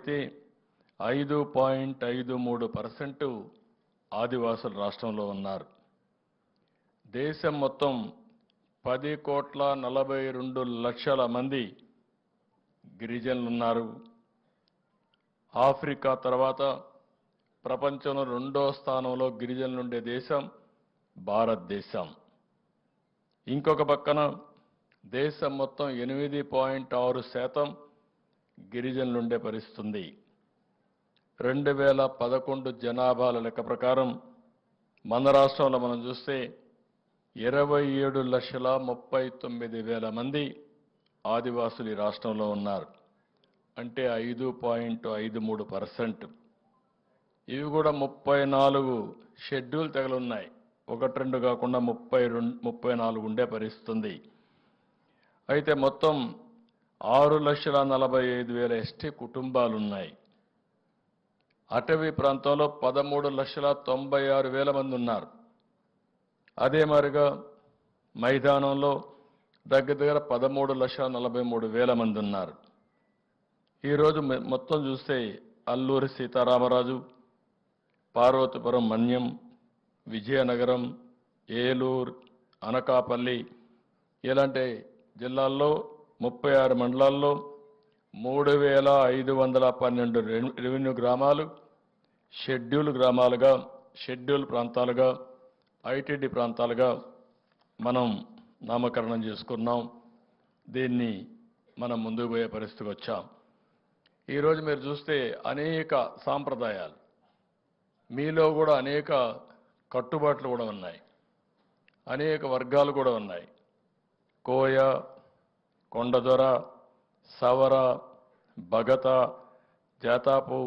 అయితే 5.53% ఆదివాసులు రాష్ట్రంలో ఉన్నారు. దేశం మొత్తం 10,42,00,000 మంది గిరిజనులు ఉన్నారు. ఆఫ్రికా తర్వాత ప్రపంచంలో 2వ స్థానంలో గిరిజనులు ఉండే దేశం భారతదేశం. ఇంకొక పక్కన దేశం మొత్తం 8.6% గిరిజనులు ఉండే పరిస్థితి ఉంది. 2011 జనాభాల లెక్క ప్రకారం మన రాష్ట్రంలో మనం చూస్తే 27,39,000 మంది ఆదివాసులు ఈ రాష్ట్రంలో ఉన్నారు. అంటే 5.53%. ఇవి కూడా 34 షెడ్యూల్ తెగలున్నాయి. 1-2 కాకుండా 34 ఉండే పరిస్థితి ఉంది. అయితే మొత్తం 6,45,000 ఎస్టీ కుటుంబాలు ఉన్నాయి. అటవీ ప్రాంతంలో 13,96,000 మంది ఉన్నారు. అదే మాదిరిగా మైదానంలో దగ్గర 13,43,000 మంది ఉన్నారు. ఈరోజు మొత్తం చూస్తే అల్లూరి సీతారామరాజు, పార్వతీపురం మన్యం, విజయనగరం, ఏలూరు, అనకాపల్లి ఇలాంటి జిల్లాల్లో 36 మండలాల్లో 3,512 రెవెన్యూ గ్రామాలు షెడ్యూల్ గ్రామాలుగా, షెడ్యూల్ ప్రాంతాలుగా, ఐటీడీ ప్రాంతాలుగా మనం నామకరణం చేసుకున్నాం. దీన్ని మనం ముందుకు పోయే పరిస్థితికి వచ్చాం. ఈరోజు మీరు చూస్తే అనేక సాంప్రదాయాలు, మీలో కూడా అనేక కట్టుబాట్లు కూడా ఉన్నాయి, అనేక వర్గాలు కూడా ఉన్నాయి. కోయ, కొండదొర, సవర, భగత, జాతాపు,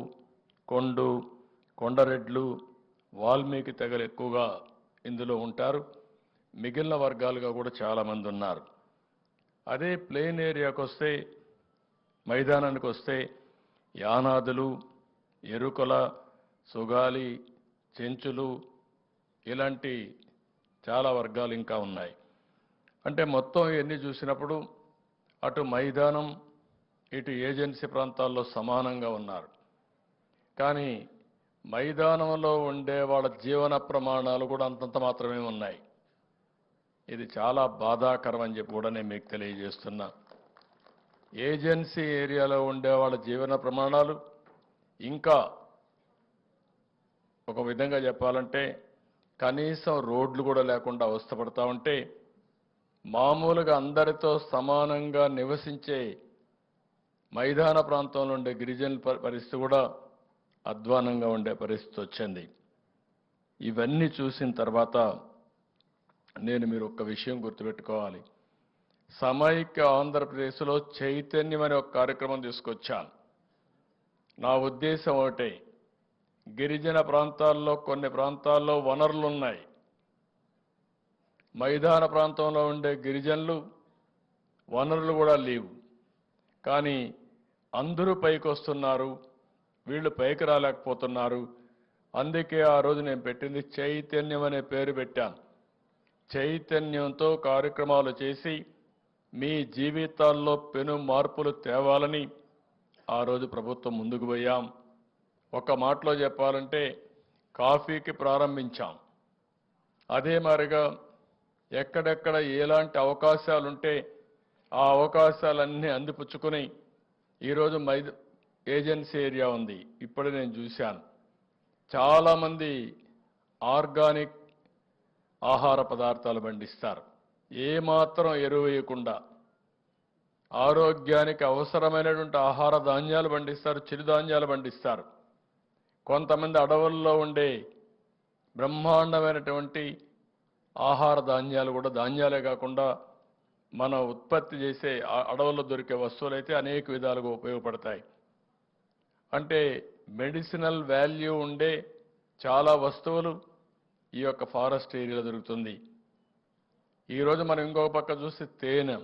కొండు, కొండరెడ్లు, వాల్మీకి తెగలు ఎక్కువగా ఇందులో ఉంటారు. మిగిలిన వర్గాలుగా కూడా చాలామంది ఉన్నారు. అదే ప్లెయిన్ ఏరియాకు వస్తే, మైదానానికి వస్తే యానాదులు, ఎరుకల, సుగాలి, చెంచులు ఇలాంటి చాలా వర్గాలు ఇంకా ఉన్నాయి. అంటే మొత్తం ఇవన్నీ చూసినప్పుడు అటు మైదానం, ఇటు ఏజెన్సీ ప్రాంతాల్లో సమానంగా ఉన్నారు. కానీ మైదానంలో ఉండే వాళ్ళ జీవన ప్రమాణాలు కూడా అంతంత మాత్రమే ఉన్నాయి. ఇది చాలా బాధాకరం అని చెప్పి కూడా నేను మీకు తెలియజేస్తున్నా. ఏజెన్సీ ఏరియాలో ఉండే వాళ్ళ జీవన ప్రమాణాలు ఇంకా ఒక విధంగా చెప్పాలంటే కనీసం రోడ్లు కూడా లేకుండా అవస్థపడతా ఉంటే, మామూలుగా అందరితో సమానంగా నివసించే మైదాన ప్రాంతంలో ఉండే గిరిజనుల పరిస్థితి కూడా అధ్వానంగా ఉండే పరిస్థితి వచ్చింది. ఇవన్నీ చూసిన తర్వాత మీరు ఒక్క విషయం గుర్తుపెట్టుకోవాలి. సమైక్య ఆంధ్రప్రదేశ్లో చైతన్యం అనే ఒక కార్యక్రమం తీసుకొచ్చాను. నా ఉద్దేశం ఒకటే, గిరిజన ప్రాంతాల్లో కొన్ని ప్రాంతాల్లో వనరులు ఉన్నాయి. మైదాన ప్రాంతంలో ఉండే గిరిజనులు వనరులు కూడా లేవు. కానీ అందరూ పైకి వస్తున్నారు, వీళ్ళు పైకి రాలేకపోతున్నారు. అందుకే ఆ రోజు నేను పెట్టింది చైతన్యం అనే పేరు పెట్టాను. చైతన్యంతో కార్యక్రమాలు చేసి మీ జీవితాల్లో పెను మార్పులు తేవాలని ఆ రోజు ప్రభుత్వం ముందుకు పోయాం. ఒక మాటలో చెప్పాలంటే కాఫీకి ప్రారంభించాం. అదే మాదిరిగా ఎక్కడెక్కడ ఎలాంటి అవకాశాలుంటే ఆ అవకాశాలన్నీ అందిపుచ్చుకుని ఈరోజు ఏజెన్సీ ఏరియా ఉంది. ఇప్పుడు నేను చూశాను, చాలామంది ఆర్గానిక్ ఆహార పదార్థాలు పండిస్తారు. ఏమాత్రం ఎరువు వేయకుండా ఆరోగ్యానికి అవసరమైనటువంటి ఆహార ధాన్యాలు పండిస్తారు, చిరుధాన్యాలు పండిస్తారు. కొంతమంది అడవుల్లో ఉండే బ్రహ్మాండమైనటువంటి ఆహార ధాన్యాలు కూడా, ధాన్యాలే కాకుండా మన ఉత్పత్తి చేసే అడవుల్లో దొరికే వస్తువులైతే అనేక విధాలుగా ఉపయోగపడతాయి. అంటే మెడిసినల్ వాల్యూ ఉండే చాలా వస్తువులు ఈ యొక్క ఫారెస్ట్ ఏరియాలో దొరుకుతుంది. ఈరోజు మనం ఇంకొక పక్క చూస్తే తేనె,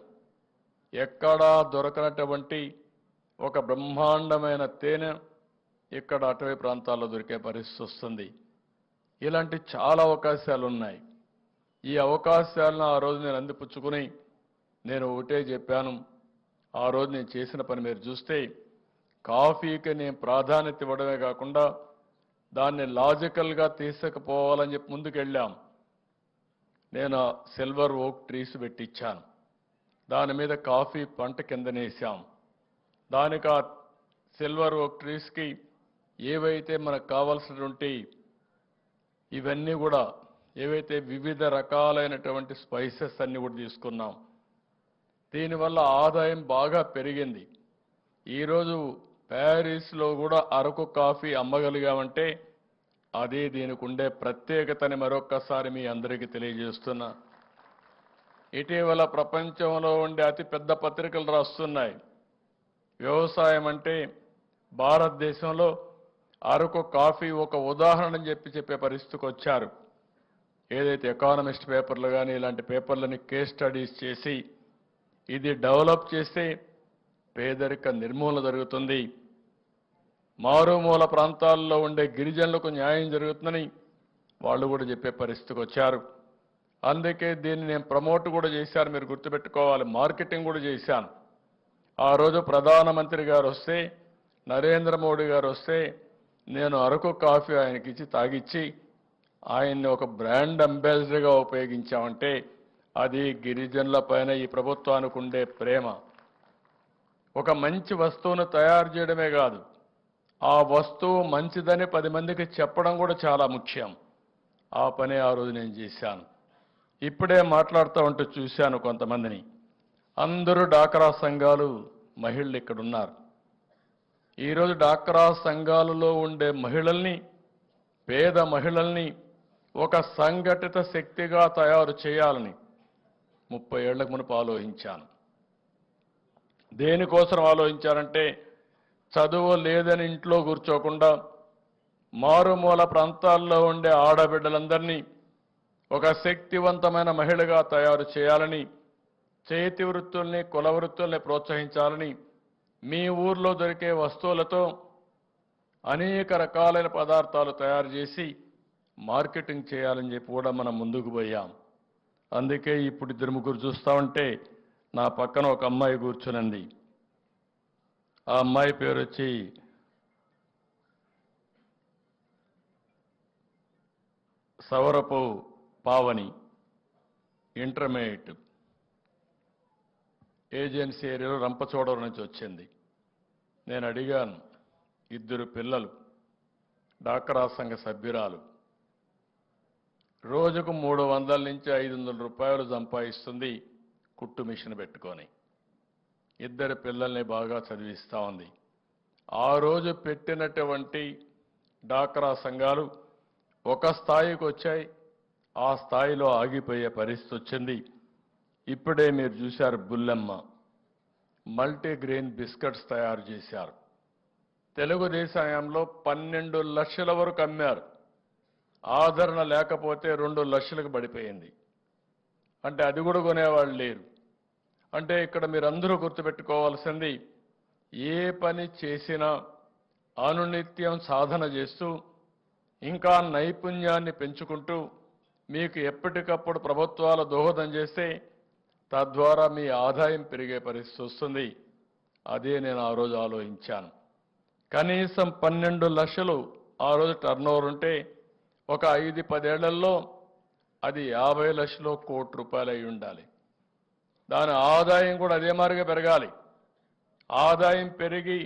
ఎక్కడా దొరకనటువంటి ఒక బ్రహ్మాండమైన తేనె ఇక్కడ అటవీ ప్రాంతాల్లో దొరికే పరిస్థితి వస్తుంది. ఇలాంటి చాలా అవకాశాలు ఉన్నాయి. ఈ అవకాశాలను ఆ రోజు నేను అందిపుచ్చుకుని నేను ఒకటే చెప్పాను. ఆ రోజు నేను చేసిన పని మీరు చూస్తే కాఫీకి నేను ప్రాధాన్యత ఇవ్వడమే కాకుండా దాన్ని లాజికల్గా తీసుకుపోవాలని చెప్పి ముందుకెళ్ళాం. నేను సిల్వర్ ఓక్ ట్రీస్ పెట్టించాను. దాని మీద కాఫీ పంట కిందనేసాం. దానికి ఆ సిల్వర్ ఓక్ ట్రీస్కి ఏవైతే మనకు కావాల్సినటువంటి ఇవన్నీ కూడా ఏవైతే వివిధ రకాలైనటువంటి స్పైసెస్ అన్ని కూడా తీసుకున్నాం. దీనివల్ల ఆదాయం బాగా పెరిగింది. ఈరోజు ప్యారిస్లో కూడా అరకు కాఫీ అమ్మగలిగామంటే అది దీనికి ఉండే ప్రత్యేకతని మరొక్కసారి మీ అందరికీ తెలియజేస్తున్నా. ఇటీవల ప్రపంచంలో ఉండే అతిపెద్ద పత్రికలు రాస్తున్నాయి, వ్యవసాయం అంటే భారతదేశంలో అరకు కాఫీ ఒక ఉదాహరణ చెప్పే పరిస్థితికి వచ్చారు. ఏదైతే ఎకానమిస్ట్ పేపర్లు కానీ ఇలాంటి పేపర్లని కేస్ స్టడీస్ చేసి ఇది డెవలప్ చేస్తే పేదరిక నిర్మూలన జరుగుతుంది, మారుమూల ప్రాంతాల్లో ఉండే గిరిజనులకు న్యాయం జరుగుతుందని వాళ్ళు కూడా చెప్పే పరిస్థితికి వచ్చారు. అందుకే దీన్ని నేను ప్రమోట్ కూడా చేశాను. మీరు గుర్తుపెట్టుకోవాలి, మార్కెటింగ్ కూడా చేశాను. ఆ రోజు ప్రధానమంత్రి గారు వస్తే, నరేంద్ర మోడీ గారు వస్తే నేను అరకు కాఫీ ఆయనకి ఇచ్చి తాగిచ్చి ఆయన్ని ఒక బ్రాండ్ అంబాసిడర్గా ఉపయోగించామంటే అది గిరిజనుల పైన ఈ ప్రభుత్వానికి ఉండే ప్రేమ. ఒక మంచి వస్తువును తయారు చేయడమే కాదు, ఆ వస్తువు మంచిదని 10 మందికి చెప్పడం కూడా చాలా ముఖ్యం. ఆ పని ఆ రోజు నేను చేశాను. ఇప్పుడే మాట్లాడుతూ ఉంటూ చూశాను కొంతమందిని. అందరూ డాక్రా సంఘాలు మహిళలు ఇక్కడ ఉన్నారు. ఈరోజు డాక్రా సంఘాలలో ఉండే మహిళల్ని, పేద మహిళల్ని ఒక సంఘటిత శక్తిగా తయారు చేయాలని 30 ఏళ్లకు మునుపు ఆలోచించాను. దేనికోసం ఆలోచించారంటే చదువు లేదని ఇంట్లో కూర్చోకుండా మారుమూల ప్రాంతాల్లో ఉండే ఆడబిడ్డలందరినీ ఒక శక్తివంతమైన మహిళగా తయారు చేయాలని, చేతి వృత్తుల్ని కుల వృత్తుల్ని ప్రోత్సహించాలని, మీ ఊర్లో దొరికే వస్తువులతో అనేక రకాలైన పదార్థాలు తయారు చేసి మార్కెటింగ్ చేయాలని చెప్పి కూడా మనం ముందుకు పోయాం. అందుకే ఇప్పుడు 2-3 చూస్తా ఉంటే నా పక్కన ఒక అమ్మాయి కూర్చునింది. ఆ అమ్మాయి పేరు వచ్చి సవరపు పావని, ఇంటర్మీడియట్ ఏజెన్సీ ఏరియాలో రంపచోడవరం నుంచి వచ్చింది. నేను అడిగాను, 2 పిల్లలు, డాక్రా సంఘ సభ్యురాలు, రోజుకు 300 నుంచి 500 రూపాయలు సంపాదిస్తుంది కుట్టు మిషన్ పెట్టుకొని. 2 పిల్లల్ని బాగా చదివిస్తూ ఉంది. ఆ రోజు పెట్టినటువంటి డాక్రా సంఘాలు ఒక స్థాయికి వచ్చాయి, ఆ స్థాయిలో ఆగిపోయే పరిస్థితి వచ్చింది. ఇప్పుడే మీరు చూశారు, బుల్లెమ్మ మల్టీగ్రెయిన్ బిస్కెట్స్ తయారు చేశారు. తెలుగుదేశం హయాంలో 12 లక్షల వరకు అమ్మారు. ఆదరణ లేకపోతే 2 లక్షలకు పడిపోయింది. అంటే అది కూడా కొనేవాళ్ళు లేరు. అంటే ఇక్కడ మీరందరూ గుర్తుపెట్టుకోవాల్సింది, ఏ పని చేసినా అనునిత్యం సాధన చేస్తూ ఇంకా నైపుణ్యాన్ని పెంచుకుంటూ మీకు ఎప్పటికప్పుడు ప్రభుత్వాలు దోహదం చేస్తే తద్వారా మీ ఆదాయం పెరిగే పరిస్థితి వస్తుంది. అదే నేను ఆ రోజు ఆలోచించాను. కనీసం 12 లక్షలు ఆ రోజు టర్నోవర్ ఉంటే ఒక 5-10 ఏళ్లలో అది 50 లక్షలు, 1 కోటి రూపాయలు అయి ఉండాలి. దాని ఆదాయం కూడా అదే మాదిరిగా పెరగాలి. ఆదాయం పెరిగి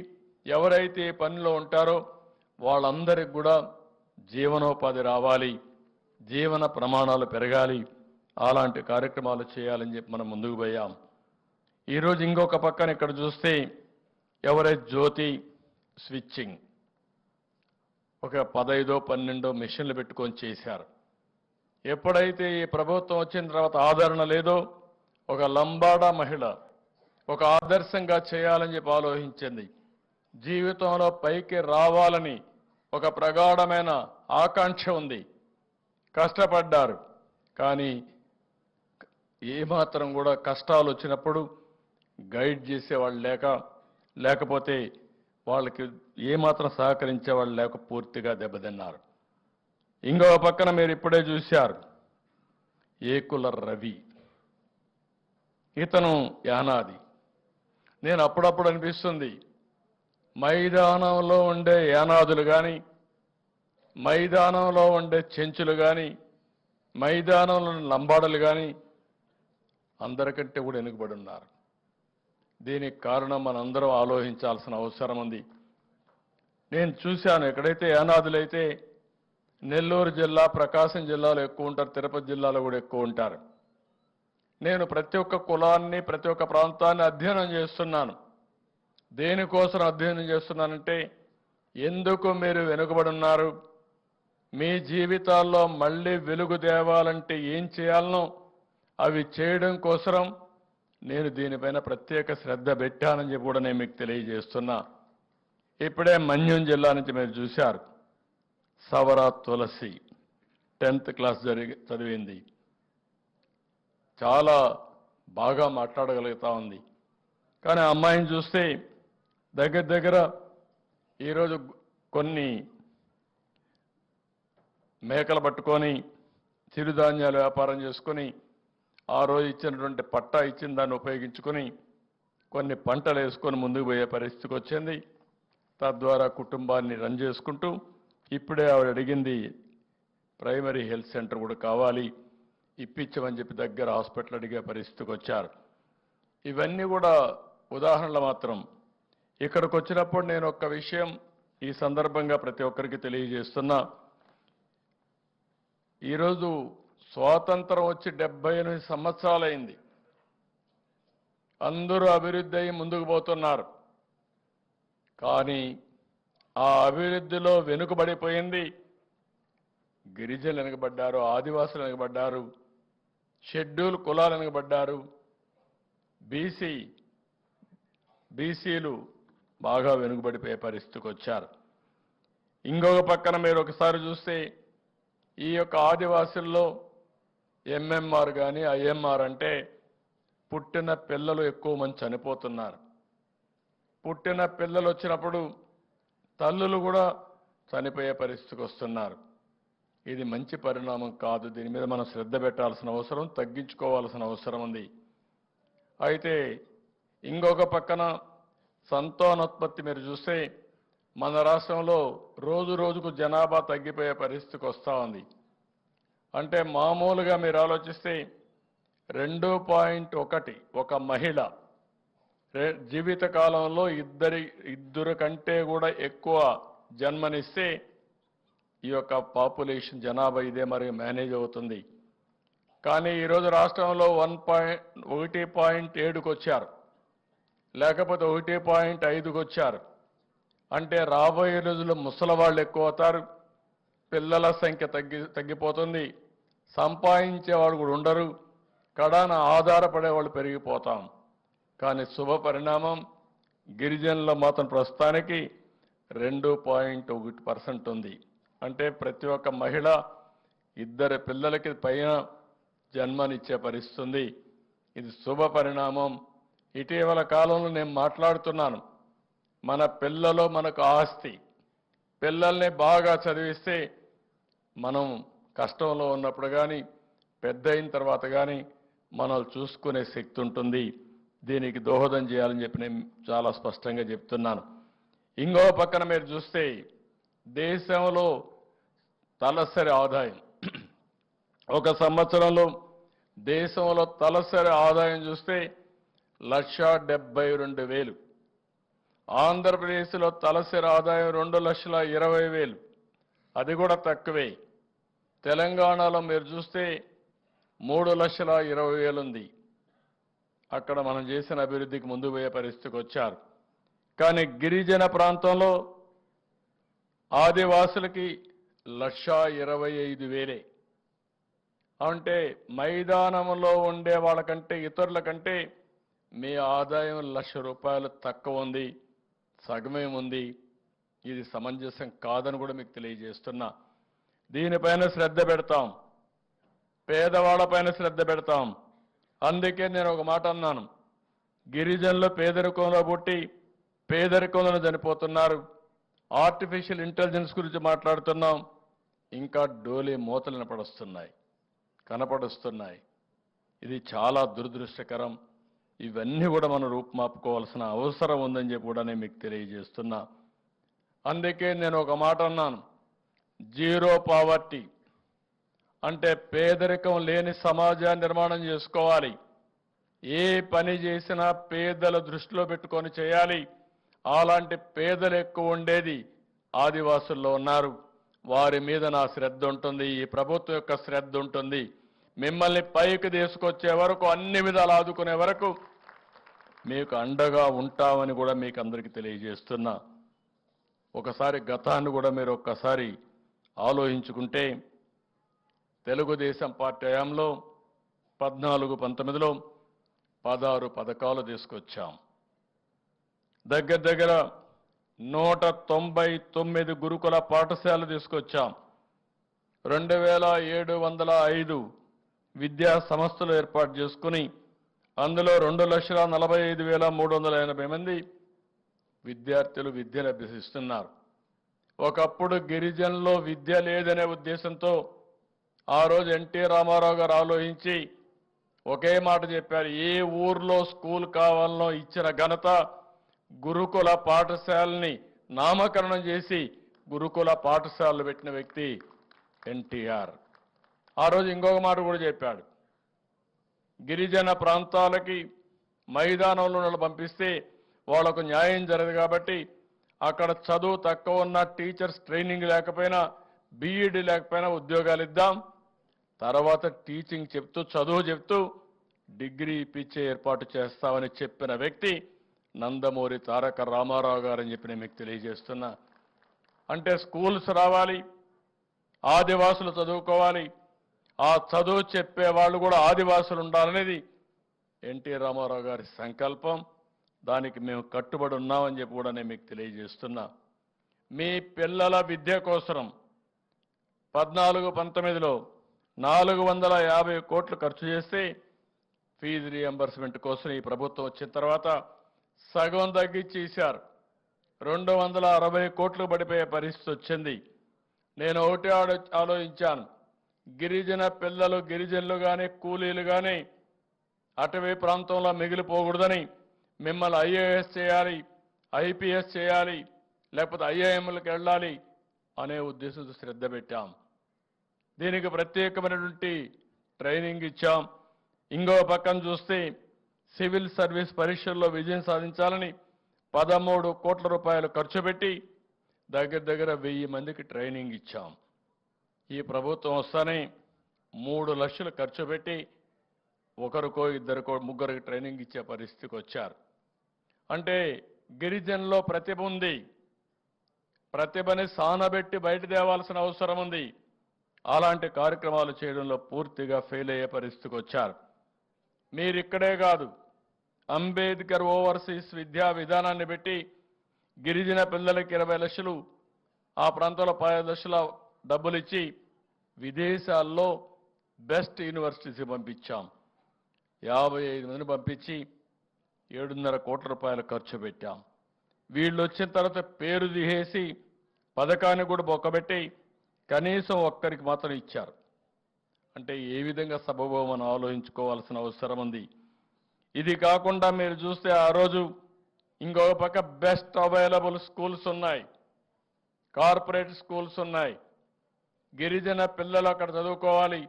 ఎవరైతే ఈ పనిలో ఉంటారో వాళ్ళందరికీ కూడా జీవనోపాధి రావాలి, జీవన ప్రమాణాలు పెరగాలి. అలాంటి కార్యక్రమాలు చేయాలని చెప్పి మనం ముందుకు పోయాం. ఈరోజు ఇంకొక పక్కన ఇక్కడ చూస్తే ఎవరైతే జ్యోతి స్విచ్చింగ్ ఒక 15-12 మిషన్లు పెట్టుకొని చేశారు. ఎప్పుడైతే ఈ ప్రభుత్వం వచ్చిన తర్వాత ఆదరణ లేదో ఒక లంబాడా మహిళ ఒక ఆదర్శంగా చేయాలని చెప్పి ఆలోచించింది. జీవితంలో పైకి రావాలని ఒక ప్రగాఢమైన ఆకాంక్ష ఉంది. కష్టపడ్డారు, కానీ ఏమాత్రం కూడా కష్టాలు వచ్చినప్పుడు గైడ్ చేసేవాళ్ళు లేకపోతే వాళ్ళకి ఏమాత్రం సహకరించేవాళ్ళు లేక పూర్తిగా దెబ్బతిన్నారు. ఇంకో పక్కన మీరు ఇప్పుడే చూశారు, ఏకుల రవి, ఇతను యానాది. నేను అప్పుడప్పుడు అనిపిస్తుంది, మైదానంలో ఉండే యానాదులు కానీ, మైదానంలో ఉండే చెంచులు కానీ, మైదానంలో ఉన్న లంబాడలు కానీ అందరికంటే కూడా వెనుకబడి ఉన్నారు. దీనికి కారణం మనందరం ఆలోచించాల్సిన అవసరం ఉంది. నేను చూశాను, ఎక్కడైతే యానాదులైతే నెల్లూరు జిల్లా, ప్రకాశం జిల్లాలో ఎక్కువ ఉంటారు, తిరుపతి జిల్లాలో కూడా ఎక్కువ ఉంటారు. నేను ప్రతి ఒక్క కులాన్ని, ప్రతి ఒక్క ప్రాంతాన్ని అధ్యయనం చేస్తున్నాను. దేనికోసం అధ్యయనం చేస్తున్నానంటే, ఎందుకు మీరు వెనుకబడి ఉన్నారు, మీ జీవితాల్లో మళ్ళీ వెలుగు తేవాలంటే ఏం చేయాలనో అవి చేయడం కోసం నేను దీనిపైన ప్రత్యేక శ్రద్ధ పెట్టానని చెప్పి కూడా నేను మీకు తెలియజేస్తున్నా. ఇప్పుడే మన్యం జిల్లా నుంచి మీరు చూశారు, సవరా తులసి 10th క్లాస్ చదివింది. చాలా బాగా మాట్లాడగలుగుతా ఉంది. కానీ ఆ అమ్మాయిని చూస్తే దగ్గర దగ్గర ఈరోజు కొన్ని మేకలు పట్టుకొని చిరుధాన్యాలు వ్యాపారం చేసుకొని ఆ రోజు ఇచ్చినటువంటి పట్టా ఇచ్చిన దాన్ని ఉపయోగించుకొని కొన్ని పంటలు వేసుకొని ముందుకు పోయే పరిస్థితికి వచ్చింది. తద్వారా కుటుంబాన్ని రన్ చేసుకుంటూ ఇప్పుడే ఆవిడ అడిగింది ప్రైమరీ హెల్త్ సెంటర్ కూడా కావాలి, ఇప్పించమని చెప్పి దగ్గర హాస్పిటల్ అడిగే పరిస్థితికి వచ్చారు. ఇవన్నీ కూడా ఉదాహరణలు మాత్రం. ఇక్కడికి వచ్చినప్పుడు నేను ఒక్క విషయం ఈ సందర్భంగా ప్రతి ఒక్కరికి తెలియజేస్తున్నా. ఈరోజు స్వాతంత్రం వచ్చి 78 సంవత్సరాలైంది. అందరూ అభివృద్ధి అయి ముందుకు పోతున్నారు. కానీ ఆ అభివృద్ధిలో వెనుకబడిపోయింది గిరిజనులు వెనుకబడ్డారు, ఆదివాసులు వెనుకబడ్డారు, షెడ్యూల్ కులాలు వెనుకబడ్డారు, బీసీలు బాగా వెనుకబడిపోయే పరిస్థితికి వచ్చారు. ఇంకొక పక్కన మీరు ఒకసారి చూస్తే ఈ యొక్క ఆదివాసుల్లో ఎంఎంఆర్ కానీ ఐఎంఆర్ అంటే పుట్టిన పిల్లలు ఎక్కువ మంది చనిపోతున్నారు. పుట్టిన పిల్లలు వచ్చినప్పుడు తల్లులు కూడా చనిపోయే పరిస్థితికి వస్తున్నారు. ఇది మంచి పరిణామం కాదు. దీని మీద మనం శ్రద్ధ పెట్టాల్సిన అవసరం, తగ్గించుకోవాల్సిన అవసరం ఉంది. అయితే ఇంకొక పక్కన సంతానోత్పత్తి మీరు చూస్తే మన రాష్ట్రంలో రోజు రోజుకు జనాభా తగ్గిపోయే పరిస్థితికి వస్తూ ఉంది. అంటే మామూలుగా మీరు ఆలోచిస్తే 2.1 ఒక మహిళ జీవిత కాలంలో ఇద్దరు కంటే కూడా ఎక్కువ జన్మనిస్తే ఈ యొక్క పాపులేషన్ జనాభా ఇదే మరి మేనేజ్ అవుతుంది. కానీ ఈరోజు రాష్ట్రంలో 1.7కు వచ్చారు, లేకపోతే 1.5కు వచ్చారు. అంటే రాబోయే రోజుల్లో ముసలి వాళ్ళు ఎక్కువ అవుతారు, పిల్లల సంఖ్య తగ్గిపోతుంది, సంపాదించేవాళ్ళు కూడా ఉండరు, కడాన ఆధారపడేవాళ్ళు పెరిగిపోతాం. కానీ శుభ పరిణామం గిరిజనుల మాత్రం ప్రస్తుతానికి 2.1% ఉంది. అంటే ప్రతి ఒక్క మహిళ ఇద్దరు పిల్లలకి పైన జన్మనిచ్చే పరిస్థితి ఉంది. ఇది శుభ పరిణామం. ఇటీవల కాలంలో నేను మాట్లాడుతున్నాను, మన పిల్లలు మనకు ఆస్తి. పిల్లల్ని బాగా చదివిస్తే మనం కష్టంలో ఉన్నప్పుడు కానీ పెద్ద అయిన తర్వాత కానీ మనల్ని చూసుకునే శక్తి ఉంటుంది. దీనికి దోహదం చేయాలని చెప్పి నేను చాలా స్పష్టంగా చెప్తున్నాను. ఇంకో పక్కన మీరు చూస్తే దేశంలో తలసరి ఆదాయం ఒక సంవత్సరంలో దేశంలో తలసరి ఆదాయం చూస్తే 1,72,000. ఆంధ్రప్రదేశ్లో తలసరి ఆదాయం 2,20,000, అది కూడా తక్కువే. తెలంగాణలో మీరు చూస్తే 3,20,000 ఉంది. అక్కడ మనం చేసిన అభివృద్ధికి ముందుకు పోయే పరిస్థితికి వచ్చారు. కానీ గిరిజన ప్రాంతంలో ఆదివాసులకి 1,25,000. అంటే మైదానంలో ఉండే వాళ్ళకంటే ఇతరుల కంటే మీ ఆదాయం ₹1,00,000 తక్కువ ఉంది, సగమే ఉంది. ఇది సమంజసం కాదని కూడా మీకు తెలియజేస్తున్నా. దీనిపైన శ్రద్ధ పెడతాం, పేదవాళ్ళపైన శ్రద్ధ పెడతాం. అందుకే నేను ఒక మాట అన్నాను, గిరిజనులు పేదరికంలో పుట్టి పేదరికంలో చనిపోతున్నారు. ఆర్టిఫిషియల్ ఇంటెలిజెన్స్ గురించి మాట్లాడుతున్నాం, ఇంకా డోలే మూతలు కనపడుస్తున్నాయి. ఇది చాలా దురదృష్టకరం. ఇవన్నీ కూడా మనం రూపుమాపుకోవాల్సిన అవసరం ఉందని చెప్పి కూడా నేను మీకు తెలియజేస్తున్నా. అందుకే నేను ఒక మాట అన్నాను, జీరో పావర్టీ అంటే పేదరికం లేని సమాజాన్ని నిర్మాణం చేసుకోవాలి. ఏ పని చేసినా పేదల దృష్టిలో పెట్టుకొని చేయాలి. అలాంటి పేదలు ఎక్కువ ఉండేది ఆదివాసుల్లో ఉన్నారు. వారి మీద నా శ్రద్ధ ఉంటుంది, ఈ ప్రభుత్వం యొక్క శ్రద్ధ ఉంటుంది. మిమ్మల్ని పైకి తీసుకొచ్చే వరకు, అన్ని విధాలు ఆదుకునే వరకు మీకు అండగా ఉంటామని కూడా మీకు అందరికీ తెలియజేస్తున్నా. ఒకసారి గతాన్ని కూడా మీరు ఒక్కసారి ఆలోచించుకుంటే, తెలుగుదేశం పార్టీ హయాంలో 14-19లో 16 పథకాలు తీసుకొచ్చాం. దగ్గర 199 గురుకుల పాఠశాలలు తీసుకొచ్చాం. 2705 విద్యా సంస్థలు ఏర్పాటు చేసుకుని అందులో 2,45,380 మంది విద్యార్థులు విద్యను అభ్యసిస్తున్నారు. ఒకప్పుడు గిరిజనుల్లో విద్య లేదనే ఉద్దేశంతో ఆ రోజు ఎన్టీ రామారావు గారు ఆలోచించి ఒకే మాట చెప్పారు, ఏ ఊర్లో స్కూల్ కావాలనో ఇచ్చిన ఘనత గురుకుల పాఠశాలని నామకరణం చేసి గురుకుల పాఠశాలలు పెట్టిన వ్యక్తి ఎన్టీఆర్. ఆ రోజు ఇంకొక మాట కూడా చెప్పాడు, గిరిజన ప్రాంతాలకి మైదానంలో పంపిస్తే వాళ్లకు న్యాయం జరగదు కాబట్టి అక్కడ చదువు తక్కువ ఉన్న టీచర్స్ ట్రైనింగ్ లేకపోయినా, బీఈడీ లేకపోయినా ఉద్యోగాలు ఇద్దాం, తర్వాత టీచింగ్ చెప్తూ చదువు చెప్తూ డిగ్రీ ఇప్పించే ఏర్పాటు చేస్తామని చెప్పిన వ్యక్తి నందమూరి తారక రామారావు గారని చెప్పి నేను మీకు తెలియజేస్తున్నా. అంటే స్కూల్స్ రావాలి, ఆదివాసులు చదువుకోవాలి, ఆ చదువు చెప్పే వాళ్ళు కూడా ఆదివాసులు ఉండాలనేది ఎన్టీ రామారావు గారి సంకల్పం. దానికి మేము కట్టుబడి ఉన్నామని చెప్పి కూడా నేను మీకు తెలియజేస్తున్నా. మీ పిల్లల విద్య కోసం 14-19లో 450 కోట్లు ఖర్చు చేస్తే ఫీజు రీఎంబర్స్మెంట్ కోసం ఈ ప్రభుత్వం వచ్చిన తర్వాత సగం తగ్గించి ఇచ్చారు. 260 కోట్లు పడిపోయే పరిస్థితి వచ్చింది. నేను ఒకటే ఆలోచించాను, గిరిజన పిల్లలు, గిరిజనులు కానీ కూలీలు కానీ అటవీ ప్రాంతంలో మిగిలిపోకూడదని మిమ్మల్ని ఐఏఎస్ చేయాలి, ఐపీఎస్ చేయాలి, లేకపోతే ఐఐఎంలకు వెళ్ళాలి అనే ఉద్దేశంతో శ్రద్ధ పెట్టాం. దీనికి ప్రత్యేకమైనటువంటి ట్రైనింగ్ ఇచ్చాం. ఇంకో పక్కన చూస్తే సివిల్ సర్వీస్ పరీక్షల్లో విజయం సాధించాలని 13 కోట్ల రూపాయలు ఖర్చు పెట్టి దగ్గర 1000 మందికి ట్రైనింగ్ ఇచ్చాం. ఈ ప్రభుత్వం వస్తానే 3 లక్షలు ఖర్చు పెట్టి ఒకరికో ఇద్దరికో ముగ్గురికి ట్రైనింగ్ ఇచ్చే పరిస్థితికి వచ్చారు. అంటే గిరిజనుల్లో ప్రతిభ ఉంది, ప్రతిభని సానబెట్టి బయట తేవాల్సిన అవసరం ఉంది. అలాంటి కార్యక్రమాలు చేయడంలో పూర్తిగా ఫెయిల్ అయ్యే పరిస్థితికి వచ్చారు. మీరిక్కడే కాదు, అంబేద్కర్ ఓవర్సీస్ విద్యా విధానాన్ని పెట్టి గిరిజన పిల్లలకి 20 లక్షలు, ఆ ప్రాంతంలో 10 లక్షల డబ్బులు ఇచ్చి విదేశాల్లో బెస్ట్ యూనివర్సిటీస్కి పంపించాం. 55 మందిని పంపించి 7.5 కోట్ల రూపాయలు ఖర్చు పెట్టాం. వీళ్ళు వచ్చిన తర్వాత పేరు తీసేసి పథకాన్ని కూడా బొక్కబెట్టి కనీసం ఒక్కరికి మాత్రం ఇచ్చారు. అంటే ఏ విధంగా సబబో మనం ఆలోచించుకోవాల్సిన అవసరం ఉంది. ఇది కాకుండా మీరు చూస్తే ఆ రోజు ఇంకొక పక్క బెస్ట్ అవైలబుల్ స్కూల్స్ ఉన్నాయి, కార్పొరేట్ స్కూల్స్ ఉన్నాయి. గిరిజన పిల్లలు అక్కడ చదువుకోవాలి,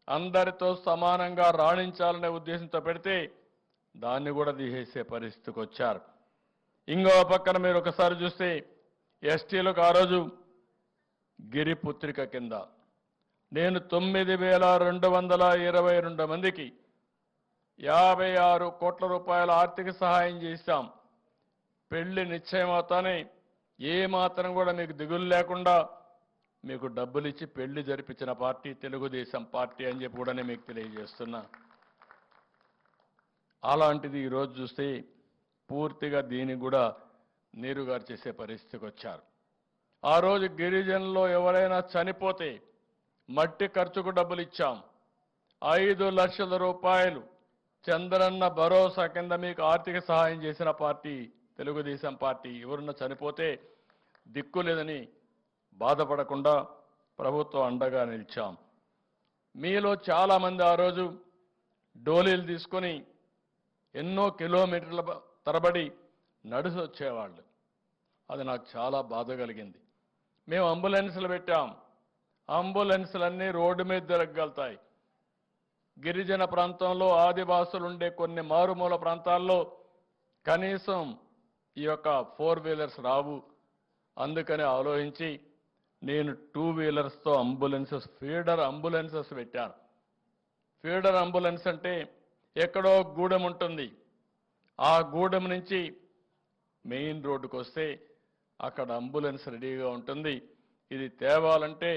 అందరితో సమానంగా రాణించాలనే ఉద్దేశంతో పెడితే దాన్ని కూడా తీసేసే పరిస్థితికి వచ్చారు. ఇంకో పక్కన మీరు ఒకసారి చూస్తే ఎస్టీలకు ఆ రోజు గిరిపుత్రిక కింద నేను 9,222 మందికి 56 కోట్ల రూపాయల ఆర్థిక సహాయం చేశాం. పెళ్లి నిశ్చయమవుతానే ఏ మాత్రం కూడా మీకు దిగులు లేకుండా మీకు డబ్బులు ఇచ్చి పెళ్లి జరిపించిన పార్టీ తెలుగుదేశం పార్టీ అని చెప్పి కూడా నేను మీకు తెలియజేస్తున్నా. అలాంటిది ఈరోజు చూస్తే పూర్తిగా దీనికి కూడా నీరుగారు చేసే పరిస్థితికి వచ్చారు. ఆ రోజు గిరిజనుల్లో ఎవరైనా చనిపోతే మట్టి ఖర్చుకు డబ్బులు ఇచ్చాం. 5 లక్షల రూపాయలు చంద్రన్న భరోసా కింద మీకు ఆర్థిక సహాయం చేసిన పార్టీ తెలుగుదేశం పార్టీ. ఎవరన్నా చనిపోతే దిక్కు లేదని బాధపడకుండా ప్రభుత్వం అండగా నిలిచాం. మీలో చాలామంది ఆ రోజు డోలీలు తీసుకొని ఎన్నో కిలోమీటర్ల తరబడి నడిచి వచ్చేవాళ్ళు. అది నాకు చాలా బాధ కలిగింది. మేము అంబులెన్సులు పెట్టాం. అంబులెన్సులన్నీ రోడ్డు మీద తిరగగలుగుతాయి. గిరిజన ప్రాంతంలో ఆదివాసులు ఉండే కొన్ని మారుమూల ప్రాంతాల్లో కనీసం ఈ యొక్క 4 వీలర్స్ రావు. అందుకని ఆలోచించి నేను 2 వీలర్స్తో అంబులెన్సెస్, ఫీడర్ అంబులెన్సెస్ పెట్టాను. ఫీడర్ అంబులెన్స్ అంటే ఎక్కడో గూడెం ఉంటుంది. ఆ గూడెం నుంచి మెయిన్ రోడ్డుకు వస్తే అక్కడ అంబులెన్స్ రెడీగా ఉంటుంది. ఇది తేవాలంటే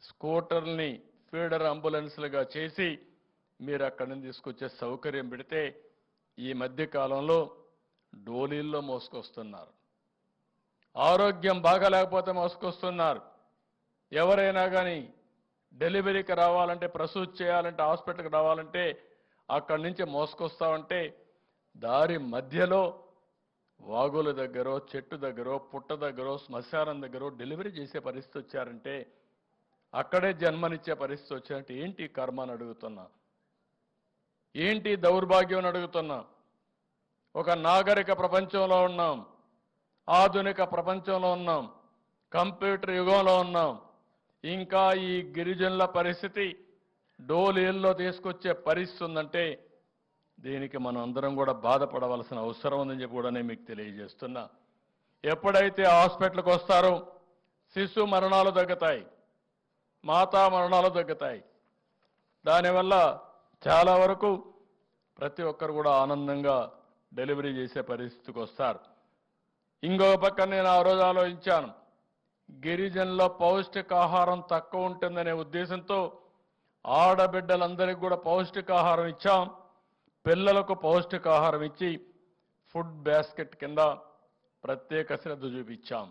స్కూటర్ని ఫీడర్ అంబులెన్స్లుగా చేసి మీరు అక్కడి నుంచి తీసుకొచ్చే సౌకర్యం పెడితే ఈ మధ్య కాలంలో డోలీల్లో మోసుకొస్తున్నారు. ఆరోగ్యం బాగాలేకపోతే మోసుకొస్తున్నారు. ఎవరైనా కానీ డెలివరీకి రావాలంటే, ప్రసూతి చేయాలంటే, హాస్పిటల్కి రావాలంటే అక్కడి నుంచి మోసుకొస్తామంటే దారి మధ్యలో వాగుల దగ్గరో, చెట్టు దగ్గరో, పుట్ట దగ్గరో, శ్మశానం దగ్గరో డెలివరీ చేసే పరిస్థితి వచ్చారంటే, అక్కడే జన్మనిచ్చే పరిస్థితి వచ్చారంటే ఏంటి కర్మ అని అడుగుతున్నా. ఏంటి దౌర్భాగ్యం అని అడుగుతున్నా. ఒక నాగరిక ప్రపంచంలో ఉన్నాం, ఆధునిక ప్రపంచంలో ఉన్నాం, కంప్యూటర్ యుగంలో ఉన్నాం. ఇంకా ఈ గిరిజనుల పరిస్థితి డోలీల్లో తీసుకొచ్చే పరిస్థితి ఉందంటే దీనికి మనం అందరం కూడా బాధపడవలసిన అవసరం ఉందని చెప్పి కూడా నేను మీకు తెలియజేస్తున్నా. ఎప్పుడైతే హాస్పిటల్కి వస్తారో శిశు మరణాలు తగ్గుతాయి, మాతా మరణాలు తగ్గుతాయి. దానివల్ల చాలా వరకు ప్రతి ఒక్కరు కూడా ఆనందంగా డెలివరీ చేసే పరిస్థితికి వస్తారు. ఇంకో పక్క నేను ఆ రోజు ఆలోచించాను, గిరిజనుల పౌష్టికాహారం తక్కువ ఉంటుందనే ఉద్దేశంతో ఆడబిడ్డలందరికీ కూడా పౌష్టికాహారం ఇచ్చాం. పిల్లలకు పౌష్టికాహారం ఇచ్చి ఫుడ్ బాస్కెట్ కింద ప్రత్యేక శ్రద్ధ చూపించాం.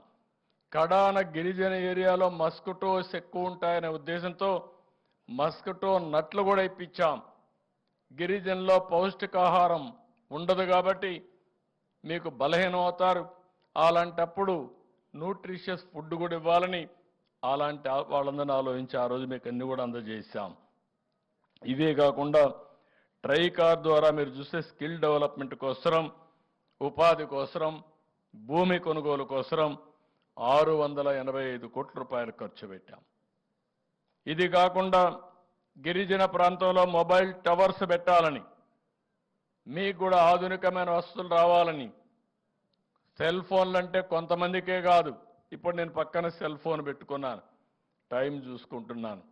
కడాన గిరిజన ఏరియాలో మస్కిటోస్ ఎక్కువ ఉంటాయనే ఉద్దేశంతో మస్కిటో నట్లు కూడా ఇప్పించాం. గిరిజనుల్లో పౌష్టికాహారం ఉండదు కాబట్టి మీకు బలహీనం అవుతారు. అలాంటప్పుడు న్యూట్రిషియస్ ఫుడ్ కూడా ఇవ్వాలని అలాంటి వాళ్ళందరినీ ఆలోచించి ఆ రోజు మీకు అన్ని కూడా అందజేశాం. ఇవే కాకుండా ట్రైకార్ ద్వారా మీరు చూస్తే స్కిల్ డెవలప్మెంట్ కోసరం, ఉపాధి కోసరం, భూమి కొనుగోలు కోసరం 685 కోట్ల రూపాయలు ఖర్చు పెట్టాం. ఇది కాకుండా గిరిజన ప్రాంతంలో మొబైల్ టవర్స్ పెట్టాలని, మీకు కూడా ఆధునికమైన వస్తువులు రావాలని, సెల్ ఫోన్లు అంటే కొంతమందికే కాదు. ఇప్పుడు నేను పక్కన సెల్ ఫోన్ పెట్టుకున్నాను, టైం చూసుకుంటున్నాను,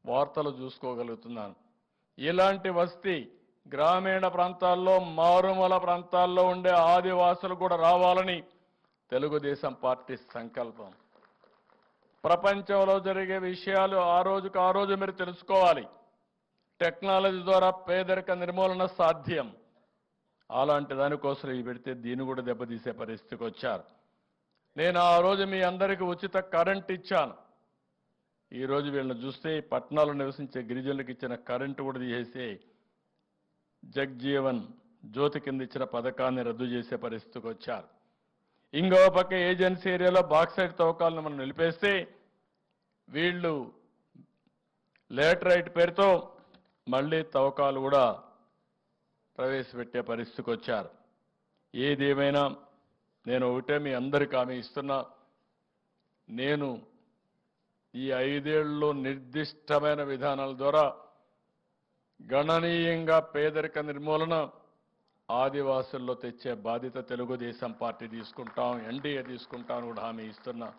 వార్తలు చూసుకోగలుగుతున్నాను. ఇలాంటి వసతి గ్రామీణ ప్రాంతాల్లో, మారుమూల ప్రాంతాల్లో ఉండే ఆదివాసులు కూడా రావాలని తెలుగుదేశం పార్టీ సంకల్పం. ప్రపంచంలో జరిగే విషయాలు ఆ రోజుకు ఆ రోజు మీరు తెలుసుకోవాలి. టెక్నాలజీ ద్వారా పేదరిక నిర్మూలన సాధ్యం. అలాంటి దానికోసం ఇవి పెడితే దీన్ని కూడా దెబ్బతీసే పరిస్థితికి వచ్చారు. నేను ఆ రోజు మీ అందరికీ ఉచిత కరెంట్ ఇచ్చాను. ఈరోజు వీళ్ళని చూస్తే పట్టణాల్లో నివసించే గిరిజనులకు ఇచ్చిన కరెంటు కూడా తీసేసి జగ్జీవన్ జ్యోతి కింద ఇచ్చిన పథకాన్ని రద్దు చేసే పరిస్థితికి వచ్చారు. ఇంకో పక్క ఏజెన్సీ ఏరియాలో బాక్సైట్ తవ్వకాలను మనం నిలిపేస్తే వీళ్ళు లేటరైట్ పేరుతో మళ్ళీ తవ్వకాలు కూడా ప్రవేశపెట్టే పరిస్థితికి వచ్చారు. ఏదేమైనా నేను ఒకటే మీ అందరికీ హామీ ఇస్తున్నా, నేను ఈ 5 ఏళ్లలో నిర్దిష్టమైన విధానాల ద్వారా గణనీయంగా పేదరిక నిర్మూలన, ఆదివాసుల్లో తెచ్చే బాధ్యత తెలుగుదేశం పార్టీ తీసుకుంటాం, ఎన్డీఏ తీసుకుంటాం కూడా హామీ ఇస్తున్నా.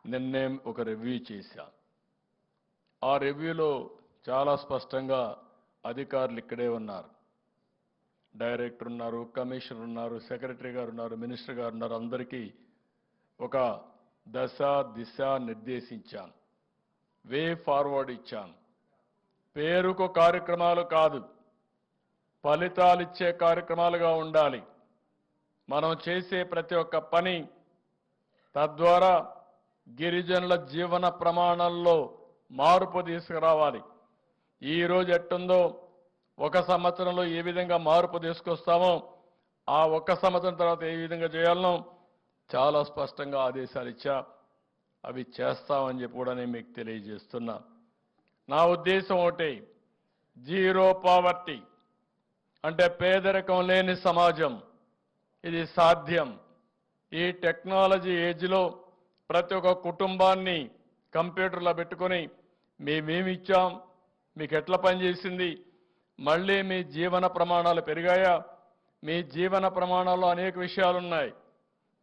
నిన్నే ఒక రివ్యూ చేశా. ఆ రివ్యూలో చాలా స్పష్టంగా అధికారులు ఇక్కడే ఉన్నారు, డైరెక్టర్ ఉన్నారు, కమిషనర్ ఉన్నారు, సెక్రటరీ గారు ఉన్నారు, మినిస్టర్ గారు ఉన్నారు. అందరికీ ఒక దశ దిశ నిర్దేశించాను, వే ఫార్వర్డ్ ఇచ్చాను. పేరుకు కార్యక్రమాలు కాదు, ఫలితాలు ఇచ్చే కార్యక్రమాలుగా ఉండాలి. మనం చేసే ప్రతి ఒక్క పని తద్వారా గిరిజనుల జీవన ప్రమాణాల్లో మార్పు తీసుకురావాలి. ఈ రోజు ఎట్టుందో ఒక సంవత్సరంలో ఏ విధంగా మార్పు తీసుకొస్తామో ఆ ఒక్క సంవత్సరం తర్వాత ఏ విధంగా చేయాలనో చాలా స్పష్టంగా ఆదేశాలు ఇచ్చా. అవి చేస్తామని చెప్పి కూడా నేను మీకు తెలియజేస్తున్నా. నా ఉద్దేశం ఒకటే, జీరో పావర్టీ. అంటే పేదరికం లేని సమాజం ఇది సాధ్యం. ఈ టెక్నాలజీ ఏజ్లో ప్రతి ఒక్క కుటుంబాన్ని కంప్యూటర్లో పెట్టుకొని మేమేమి ఇచ్చాం, మీకు ఎట్లా పనిచేసింది, మళ్ళీ మీ జీవన ప్రమాణాలు పెరిగాయా, మీ జీవన ప్రమాణాల్లో అనేక విషయాలు ఉన్నాయి.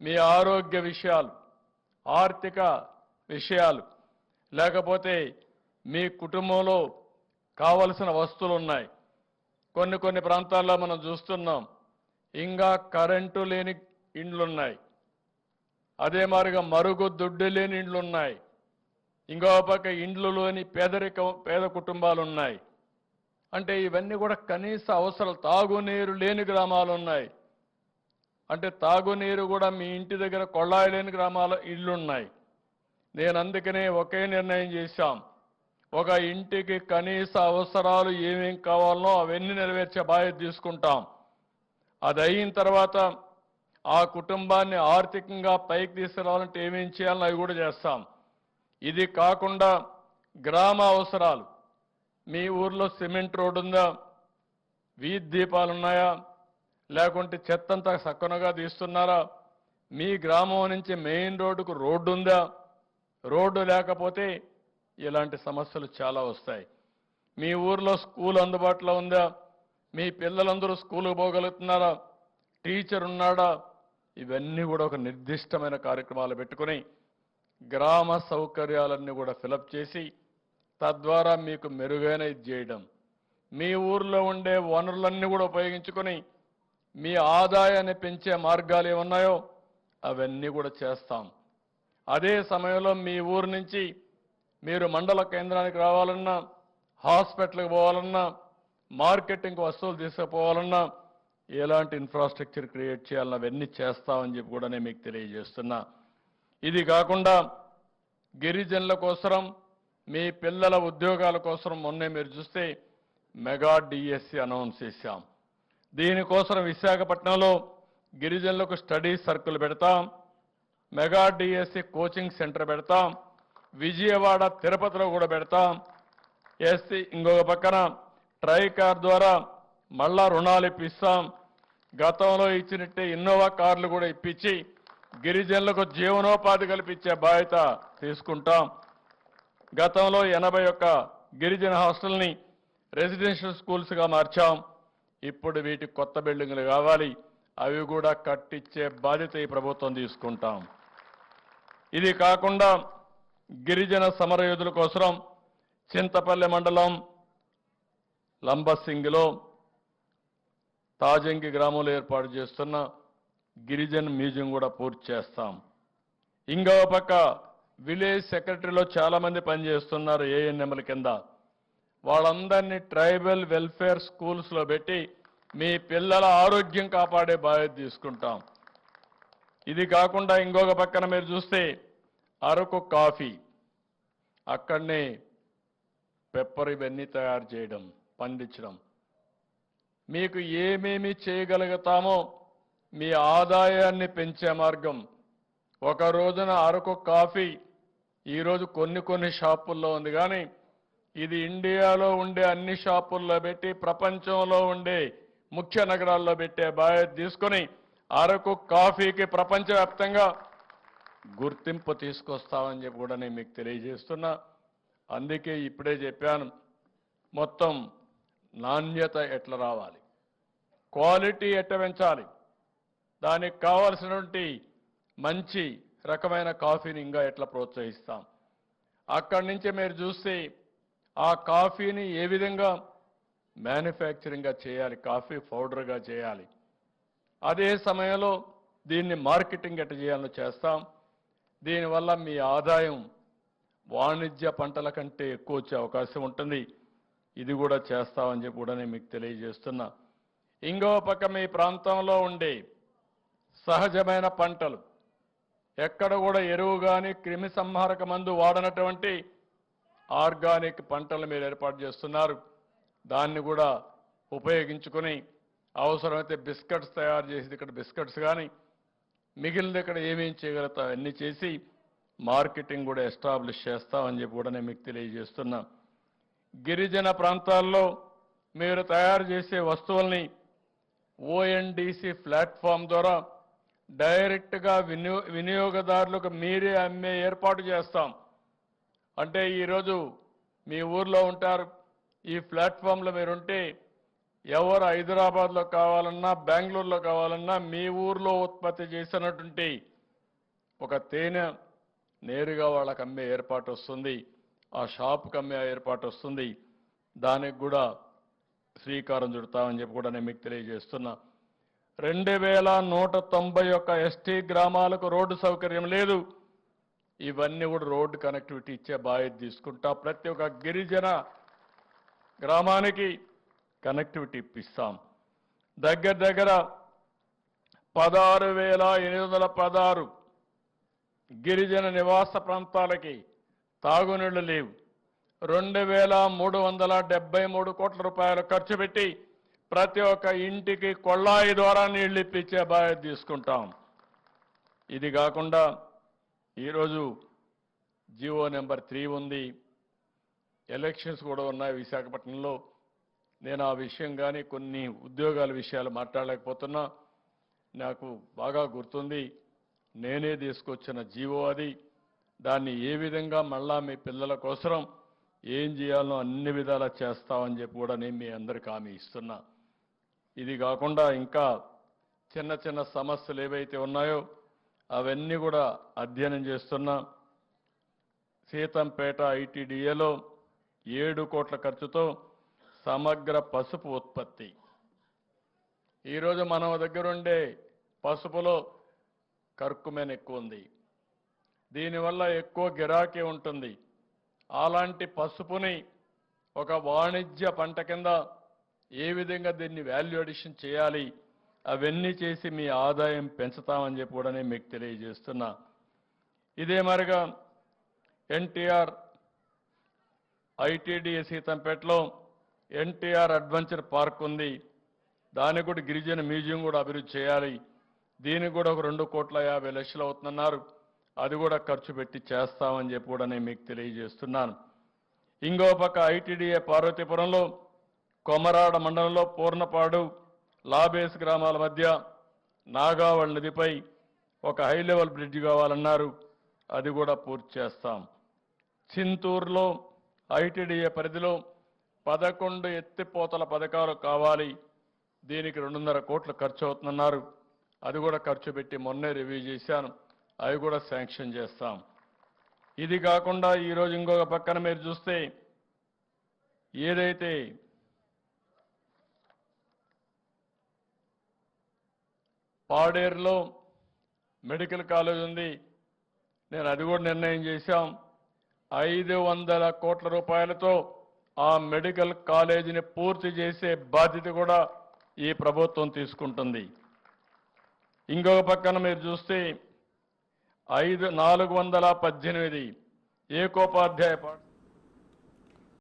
మీ ఆరోగ్య విషయాలు, ఆర్థిక విషయాలు, లేకపోతే మీ కుటుంబంలో కావలసిన వస్తువులు ఉన్నాయి. కొన్ని ప్రాంతాల్లో మనం చూస్తున్నాం ఇంకా కరెంటు లేని ఇండ్లున్నాయి. అదే మాదిరిగా మరుగుదొడ్డి లేని ఇండ్లున్నాయి. ఇంకో పక్క ఇండ్లు లేని పేద కుటుంబాలు ఉన్నాయి. అంటే ఇవన్నీ కూడా కనీస అవసరాలు. తాగునీరు లేని గ్రామాలు ఉన్నాయి. అంటే తాగునీరు కూడా మీ ఇంటి దగ్గర కొళాయి లేని ఇళ్ళున్నాయి. నేను అందుకనే ఒకే నిర్ణయం చేశాం. ఒక ఇంటికి కనీస అవసరాలు ఏమేం కావాలనో అవన్నీ నెరవేర్చే బాధ్యత తీసుకుంటాం. అది అయిన తర్వాత ఆ కుటుంబాన్ని ఆర్థికంగా పైకి తీసుకురావాలంటే ఏమేం చేయాలని అవి కూడా చేస్తాం. ఇది కాకుండా గ్రామ అవసరాలు, మీ ఊర్లో సిమెంట్ రోడ్డు ఉందా, వీధి దీపాలు ఉన్నాయా, లేకుంటే చెత్తంతా సక్కునగా తీస్తున్నారా, మీ గ్రామం నుంచి మెయిన్ రోడ్డుకు రోడ్డు ఉందా, రోడ్డు లేకపోతే ఇలాంటి సమస్యలు చాలా వస్తాయి. మీ ఊర్లో స్కూల్ అందుబాటులో ఉందా, మీ పిల్లలందరూ స్కూలుకు పోగలుగుతున్నారా, టీచర్ ఉన్నాడా, ఇవన్నీ కూడా ఒక నిర్దిష్టమైన కార్యక్రమాలు పెట్టుకుని గ్రామ సౌకర్యాలన్నీ కూడా ఫిలప్ చేసి తద్వారా మీకు మెరుగైన ఇది చేయడం, మీ ఊర్లో ఉండే వనరులన్నీ కూడా ఉపయోగించుకొని మీ ఆదాయాన్ని పెంచే మార్గాలు ఏమున్నాయో అవన్నీ కూడా చేస్తాం. అదే సమయంలో మీ ఊరు నుంచి మీరు మండల కేంద్రానికి రావాలన్నా, హాస్పిటల్కి పోవాలన్నా, మార్కెటింగ్ వస్తువులు తీసుకుపోవాలన్నా ఎలాంటి ఇన్ఫ్రాస్ట్రక్చర్ క్రియేట్ చేయాలన్నా అవన్నీ చేస్తామని చెప్పి కూడా నేను మీకు తెలియజేస్తున్నా. ఇది కాకుండా గిరిజనుల కోసం, మీ పిల్లల ఉద్యోగాల కోసం మొన్నే మీరు చూస్తే మెగా డిఎస్సి అనౌన్స్ చేశాం. దీనికోసం విశాఖపట్నంలో గిరిజనులకు స్టడీ సర్కిల్ పెడతాం, మెగా డిఎస్సి కోచింగ్ సెంటర్ పెడతాం, విజయవాడ తిరుపతిలో కూడా పెడతాం. ఇంకొక పక్కన ట్రైకార్ ద్వారా మళ్ళా రుణాలు ఇప్పిస్తాం. గతంలో ఇచ్చినట్టే ఇన్నోవా కార్లు కూడా ఇప్పించి గిరిజనులకు జీవనోపాధి కల్పించే బాధ్యత తీసుకుంటాం. గతంలో 81 గిరిజన హాస్టల్ని రెసిడెన్షియల్ స్కూల్స్గా మార్చాం. ఇప్పుడు వీటికి కొత్త బిల్డింగులు కావాలి, అవి కూడా కట్టించే బాధ్యత ఈ ప్రభుత్వం తీసుకుంటాం. ఇది కాకుండా గిరిజన సమరయోధుల కోసం చింతపల్లి మండలం లంబసింగిలో తాజంగి గ్రామంలో ఏర్పాటు చేస్తున్న గిరిజన్ మ్యూజియం కూడా పూర్తి చేస్తాం. ఇంకో పక్క విలేజ్ సెక్రటరీలో చాలా మంది పనిచేస్తున్నారు ఏఎన్ఎంల కింద. వాళ్ళందరినీ ట్రైబల్ వెల్ఫేర్ స్కూల్స్లో పెట్టి మీ పిల్లల ఆరోగ్యం కాపాడే బాధ్యత తీసుకుంటాం. ఇది కాకుండా ఇంకొక పక్కన మీరు చూస్తే అరకు కాఫీ, అక్కడనే పెప్పర్ ఇవన్నీ తయారు చేయడం, పండించడం, మీకు ఏమేమి చేయగలుగుతామో మీ ఆదాయాన్ని పెంచే మార్గం. ఒక రోజున అరకు కాఫీ ఈరోజు కొన్ని షాపుల్లో ఉంది, కానీ ఇది ఇండియాలో ఉండే అన్ని షాపుల్లో పెట్టి ప్రపంచంలో ఉండే ముఖ్య నగరాల్లో పెట్టే బాధ్యత తీసుకొని అరకు కాఫీకి ప్రపంచవ్యాప్తంగా గుర్తింపు తీసుకొస్తామని చెప్పి కూడా నేను మీకు తెలియజేస్తున్నా. అందుకే ఇప్పుడే చెప్పాను, మొత్తం నాణ్యత ఎట్లా రావాలి, క్వాలిటీ ఎట్లా పెంచాలి, దానికి కావాల్సినటువంటి మంచి రకమైన కాఫీని ఇంకా ఎట్లా ప్రోత్సహిస్తాం. అక్కడి నుంచి మీరు చూస్తే ఆ కాఫీని ఏ విధంగా మ్యానుఫ్యాక్చరింగ్గా చేయాలి, కాఫీ పౌడర్గా చేయాలి, అదే సమయంలో దీన్ని మార్కెటింగ్ ఎట్లా చేయాలో చేస్తాం. దీనివల్ల మీ ఆదాయం వాణిజ్య పంటల కంటే ఎక్కువ వచ్చే అవకాశం ఉంటుంది. ఇది కూడా చేస్తామని చెప్పి కూడా నేను మీకు తెలియజేస్తున్నా. ఇంకో పక్క మీ ప్రాంతంలో ఉండే సహజమైన పంటలు, ఎక్కడ కూడా ఎరువు కానీ క్రిమి సంహారక మందు వాడనటువంటి ఆర్గానిక్ పంటలు మీరు ఏర్పాటు చేస్తున్నారు. దాన్ని కూడా ఉపయోగించుకొని అవసరమైతే బిస్కెట్స్ తయారు చేసి ఇక్కడ బిస్కెట్స్ కానీ మిగిలిన ఇక్కడ ఏమేం చేయగలుగుతా అన్నీ చేసి మార్కెటింగ్ కూడా ఎస్టాబ్లిష్ చేస్తామని చెప్పి కూడా నేను మీకు తెలియజేస్తున్నా. గిరిజన ప్రాంతాల్లో మీరు తయారు చేసే వస్తువుల్ని ఓఎన్డీసీ ప్లాట్ఫామ్ ద్వారా డైరెక్ట్గా వినియోగదారులకు మీరే అమ్మే ఏర్పాటు చేస్తాం. అంటే ఈరోజు మీ ఊర్లో ఉంటారు, ఈ ప్లాట్ఫామ్లో మీరుంటే ఎవరు హైదరాబాద్లో కావాలన్నా బెంగళూరులో కావాలన్నా మీ ఊర్లో ఉత్పత్తి చేసినటువంటి ఒక తేనె నేరుగా వాళ్ళకి అమ్మే ఏర్పాటు వస్తుంది, ఆ షాప్కి అమ్మే ఏర్పాటు వస్తుంది. దానికి కూడా శ్రీకారం చుడతామని చెప్పి కూడా నేను మీకు తెలియజేస్తున్నా. 2191 ఎస్టీ గ్రామాలకు రోడ్డు సౌకర్యం లేదు. ఇవన్నీ కూడా రోడ్డు కనెక్టివిటీ ఇచ్చే బాధ్యత తీసుకుంటా. ప్రతి ఒక్క గిరిజన గ్రామానికి కనెక్టివిటీ ఇప్పిస్తాం. దగ్గర దగ్గర 16,816 గిరిజన నివాస ప్రాంతాలకి తాగునీళ్లు లేవు. 2,373 కోట్ల రూపాయలు ఖర్చు పెట్టి ప్రతి ఒక్క ఇంటికి కొళాయి ద్వారా నీళ్లు ఇప్పించే బాధ్యత తీసుకుంటాం. ఇది కాకుండా ఈరోజు జీవో నెంబర్ 3 ఉంది. ఎలక్షన్స్ కూడా ఉన్నాయి విశాఖపట్నంలో. నేను ఆ విషయం కానీ కొన్ని ఉద్యోగాల విషయాలు మాట్లాడలేకపోతున్నా. నాకు బాగా గుర్తుంది, నేనే తీసుకొచ్చిన జీవో అది. దాన్ని ఏ విధంగా మళ్ళా మీ పిల్లల కోసం ఏం చేయాలో అన్ని విధాలా చేస్తామని చెప్పి కూడా నేను మీ అందరికీ హామీ ఇస్తున్నా. ఇది కాకుండా ఇంకా చిన్న చిన్న సమస్యలు ఏవైతే ఉన్నాయో అవన్నీ కూడా అధ్యయనం చేస్తున్నా. సీతంపేట ఐటీడీఏలో 7 కోట్ల ఖర్చుతో సమగ్ర పసుపు ఉత్పత్తి. ఈరోజు మన దగ్గర ఉండే పసుపులో కర్కుమెన్ ఎక్కువ ఉంది, దీనివల్ల ఎక్కువ గిరాకీ ఉంటుంది. అలాంటి పసుపుని ఒక వాణిజ్య పంట కింద ఏ విధంగా దీన్ని వాల్యూ అడిషన్ చేయాలి, అవన్నీ చేసి మీ ఆదాయం పెంచుతామని చెప్పి కూడా నేను మీకు తెలియజేస్తున్నా. ఇదే మరిగా ఎన్టీఆర్ ఐటీడీఏ సీతంపేటలో ఎన్టీఆర్ అడ్వెంచర్ పార్క్ ఉంది. దానికి కూడా గిరిజన మ్యూజియం కూడా అభివృద్ధి చేయాలి. దీనికి కూడా ఒక 2,50,00,000 అవుతుందన్నారు. అది కూడా ఖర్చు పెట్టి చేస్తామని చెప్పి కూడా నేను మీకు తెలియజేస్తున్నాను. ఇంకో పక్క ఐటీడీఏ పార్వతీపురంలో కొమరాడ మండలంలో పూర్ణపాడు లాబేస్ గ్రామాల మధ్య నాగావళి నదిపై ఒక హై లెవెల్ బ్రిడ్జ్ కావాలన్నారు. అది కూడా పూర్తి చేస్తాం. చింతూరులో ఐటీడీఏ పరిధిలో 11 ఎత్తిపోతల పథకాలు కావాలి. దీనికి 2.5 కోట్లు ఖర్చు అవుతుందన్నారు. అది కూడా ఖర్చు పెట్టి మొన్నే రివ్యూ చేశాను. అవి కూడా శాంక్షన్ చేస్తాం. ఇది కాకుండా ఈరోజు ఇంకొక పక్కన మీరు చూస్తే ఏదైతే పాడేరులో మెడికల్ కాలేజ్ ఉంది, నేను అది కూడా నిర్ణయం చేశాం. 500 కోట్ల రూపాయలతో ఆ మెడికల్ కాలేజీని పూర్తి చేసే బాధ్యత కూడా ఈ ప్రభుత్వం తీసుకుంటుంది. ఇంకొక పక్కన మీరు చూస్తే 418 ఏకోపాధ్యాయ పాఠశాల